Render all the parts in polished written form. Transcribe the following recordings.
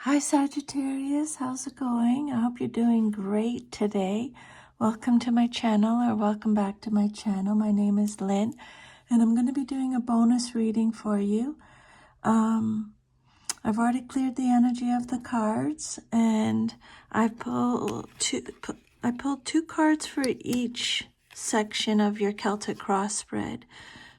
Hi Sagittarius, how's it going? I hope you're doing great today. Welcome to my channel, or welcome back to my channel. My name is Lynn, and I'm going to be doing a bonus reading for you. I've already cleared the energy of the cards, and I pulled two cards for each section of your Celtic cross spread.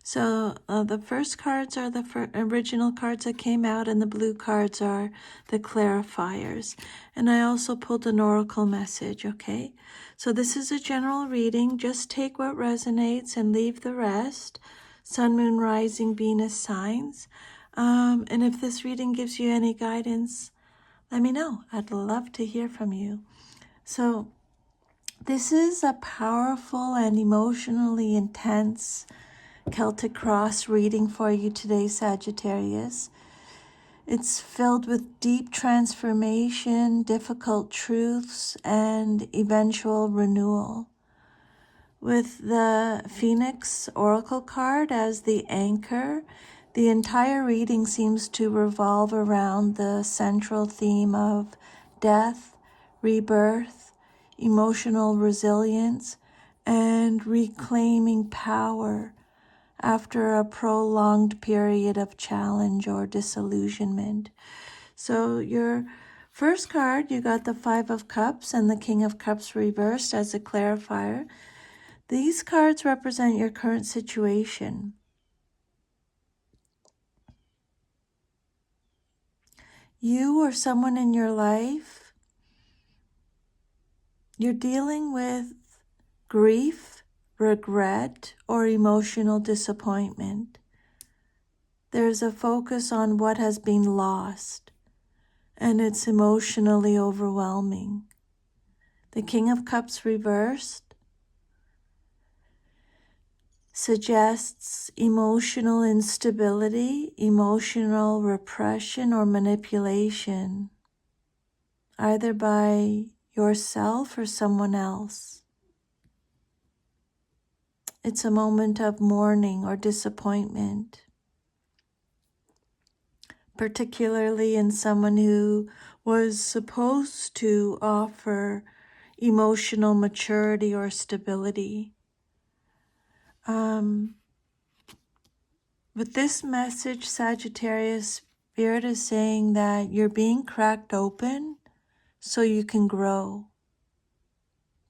So the first cards are the original cards that came out, and the blue cards are the clarifiers. And I also pulled an oracle message, okay? So this is a general reading. Just take what resonates and leave the rest. Sun, Moon, Rising, Venus signs. And if this reading gives you any guidance, let me know. I'd love to hear from you. So this is a powerful and emotionally intense Celtic cross reading for you today, Sagittarius. It's filled with deep transformation, difficult truths, and eventual renewal. With the Phoenix Oracle card as the anchor, the entire reading seems to revolve around the central theme of death, rebirth, emotional resilience, and reclaiming power after a prolonged period of challenge or disillusionment. So your first card, you got the Five of Cups and the King of Cups reversed as a clarifier. These cards represent your current situation. You or someone in your life, you're dealing with grief, regret, or emotional disappointment. There's a focus on what has been lost, and it's emotionally overwhelming. The King of Cups reversed suggests emotional instability, emotional repression, or manipulation, either by yourself or someone else. It's a moment of mourning or disappointment, particularly in someone who was supposed to offer emotional maturity or stability. With this message, Sagittarius, Spirit is saying that you're being cracked open so you can grow.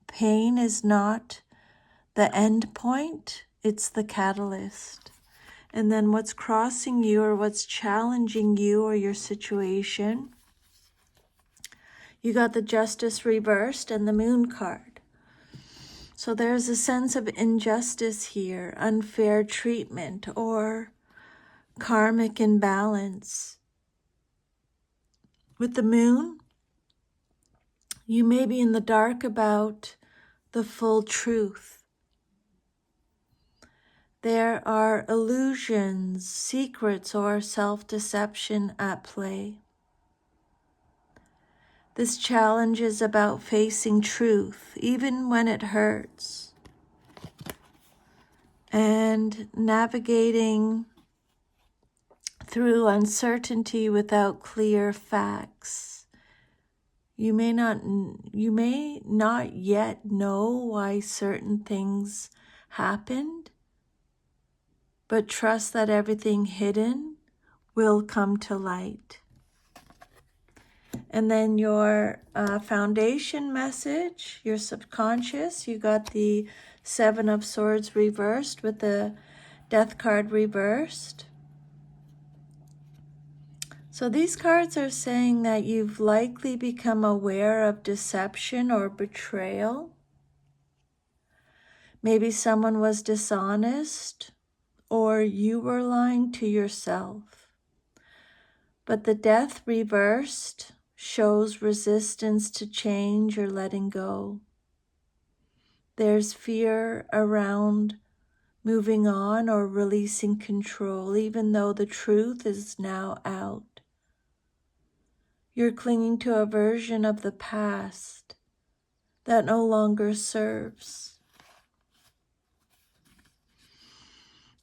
Pain is not the end point, it's the catalyst. And then what's crossing you or what's challenging you or your situation, you got the Justice reversed and the Moon card. So there's a sense of injustice here, unfair treatment, or karmic imbalance. With the Moon, you may be in the dark about the full truth. There are illusions, secrets, or self-deception at play. This challenge is about facing truth, even when it hurts, and navigating through uncertainty without clear facts. You may not yet know why certain things happened, but trust that everything hidden will come to light. And then your foundation message, your subconscious, you got the Seven of Swords reversed with the Death card reversed. So these cards are saying that you've likely become aware of deception or betrayal. Maybe someone was dishonest, or you were lying to yourself. But the Death reversed shows resistance to change or letting go. There's fear around moving on or releasing control, even though the truth is now out. You're clinging to a version of the past that no longer serves.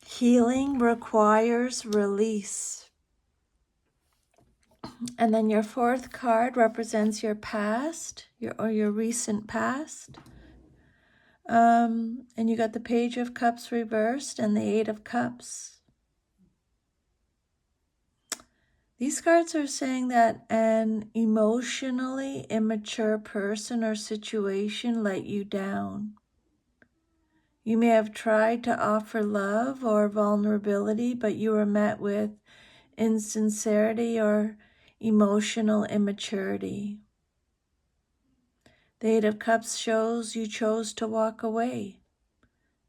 Healing requires release. And then your fourth card represents your past, your recent past. And you got the Page of Cups reversed and the Eight of Cups. These cards are saying that an emotionally immature person or situation let you down. You may have tried to offer love or vulnerability, but you were met with insincerity or emotional immaturity. The Eight of Cups shows you chose to walk away,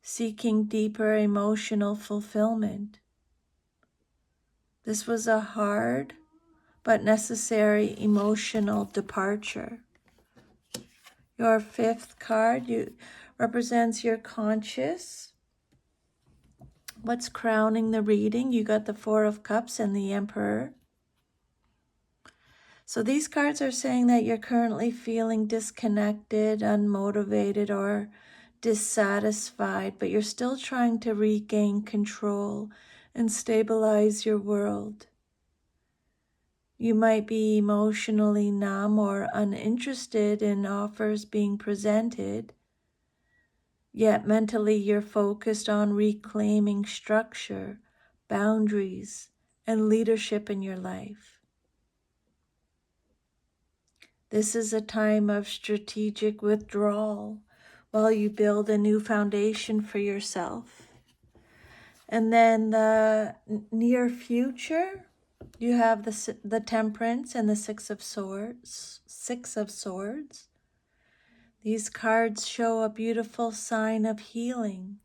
seeking deeper emotional fulfillment. This was a hard but necessary emotional departure. Your fifth card represents your conscious. What's crowning the reading? You got the Four of Cups and the Emperor. So these cards are saying that you're currently feeling disconnected, unmotivated, or dissatisfied, but you're still trying to regain control and stabilize your world. You might be emotionally numb or uninterested in offers being presented, yet mentally you're focused on reclaiming structure, boundaries, and leadership in your life. This is a time of strategic withdrawal while you build a new foundation for yourself. And then the near future, you have the Temperance and the Six of Swords. These cards show a beautiful sign of healing.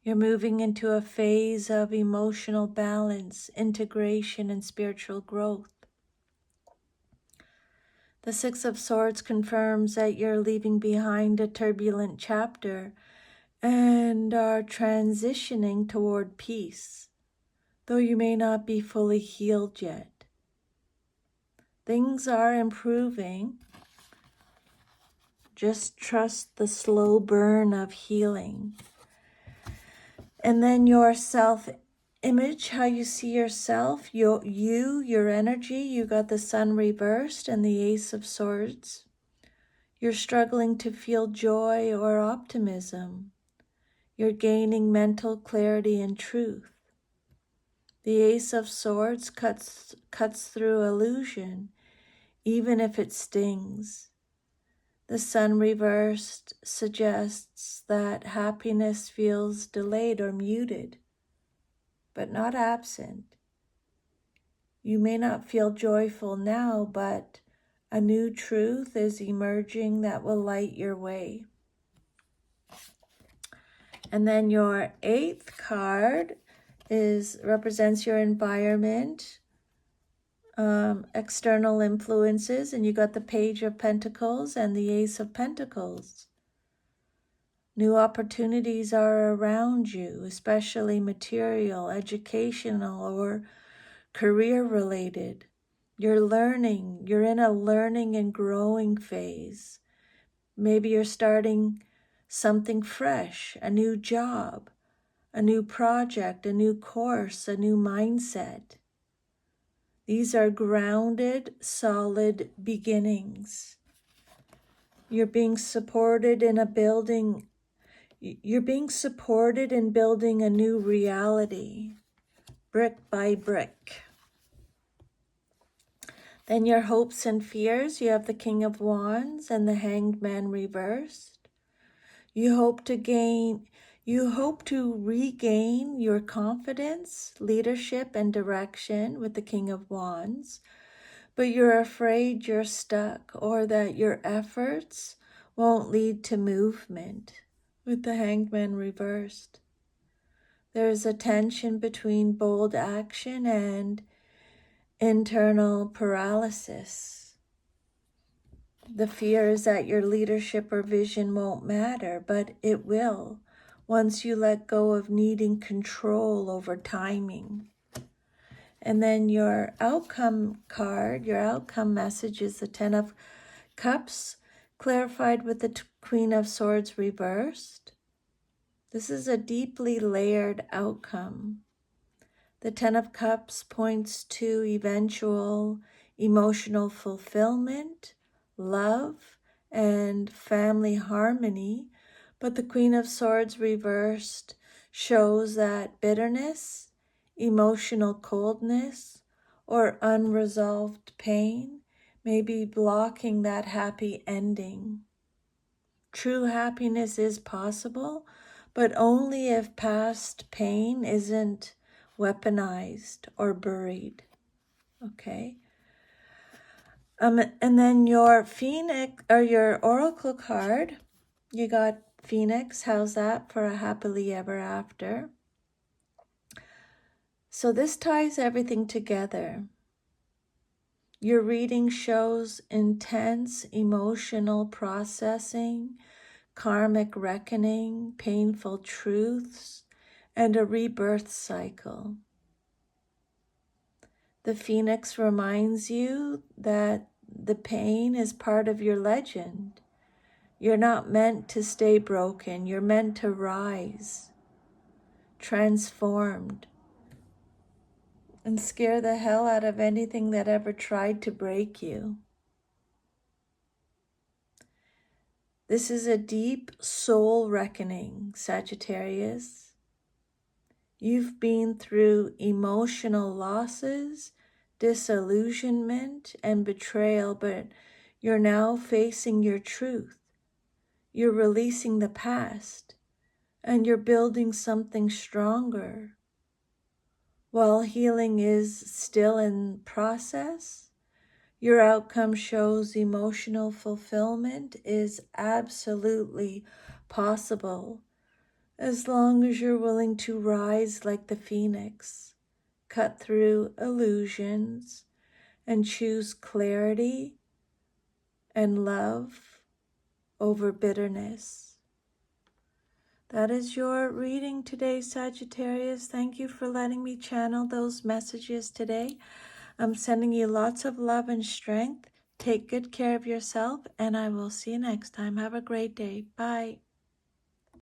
You're moving into a phase of emotional balance, integration, and spiritual growth. The Six of Swords confirms that you're leaving behind a turbulent chapter and are transitioning toward peace, though you may not be fully healed yet. Things are improving. Just trust the slow burn of healing. And then your self-image, how you see yourself, your energy, you got the Sun reversed and the Ace of Swords. You're struggling to feel joy or optimism. You're gaining mental clarity and truth. The Ace of Swords cuts through illusion, even if it stings. The Sun reversed suggests that happiness feels delayed or muted, but not absent. You may not feel joyful now, but a new truth is emerging that will light your way. And then your eighth card represents your environment, external influences, and you got the Page of Pentacles and the Ace of Pentacles. New opportunities are around you, especially material, educational, or career-related. You're in a learning and growing phase. Maybe you're starting something fresh, a new job, a new project, a new course, a new mindset. These are grounded, solid beginnings. You're being supported in building a new reality, brick by brick. Then your hopes and fears, you have the King of Wands and the Hanged Man reversed. You hope to regain your confidence, leadership, and direction with the King of Wands, but you're afraid you're stuck or that your efforts won't lead to movement with the Hanged Man reversed. There's a tension between bold action and internal paralysis. The fear is that your leadership or vision won't matter, but it will once you let go of needing control over timing. And then your outcome card, your outcome message is the Ten of Cups, clarified with the Queen of Swords reversed. This is a deeply layered outcome. The Ten of Cups points to eventual emotional fulfillment, love, and family harmony. But the Queen of Swords reversed shows that bitterness, emotional coldness, or unresolved pain may be blocking that happy ending. True happiness is possible, but only if past pain isn't weaponized or buried. Okay. And then your Phoenix or your Oracle card, you got Phoenix. How's that for a happily ever after? So this ties everything together. Your reading shows intense emotional processing, karmic reckoning, painful truths, and a rebirth cycle. The Phoenix reminds you that the pain is part of your legend. You're not meant to stay broken. You're meant to rise, transformed, and scare the hell out of anything that ever tried to break you. This is a deep soul reckoning, Sagittarius. You've been through emotional losses, disillusionment, and betrayal, but you're now facing your truth. You're releasing the past, and you're building something stronger. While healing is still in process, your outcome shows emotional fulfillment is absolutely possible as long as you're willing to rise like the phoenix, cut through illusions, and choose clarity and love over bitterness. That is your reading today, Sagittarius. Thank you for letting me channel those messages today. I'm sending you lots of love and strength. Take good care of yourself, and I will see you next time. Have a great day. Bye.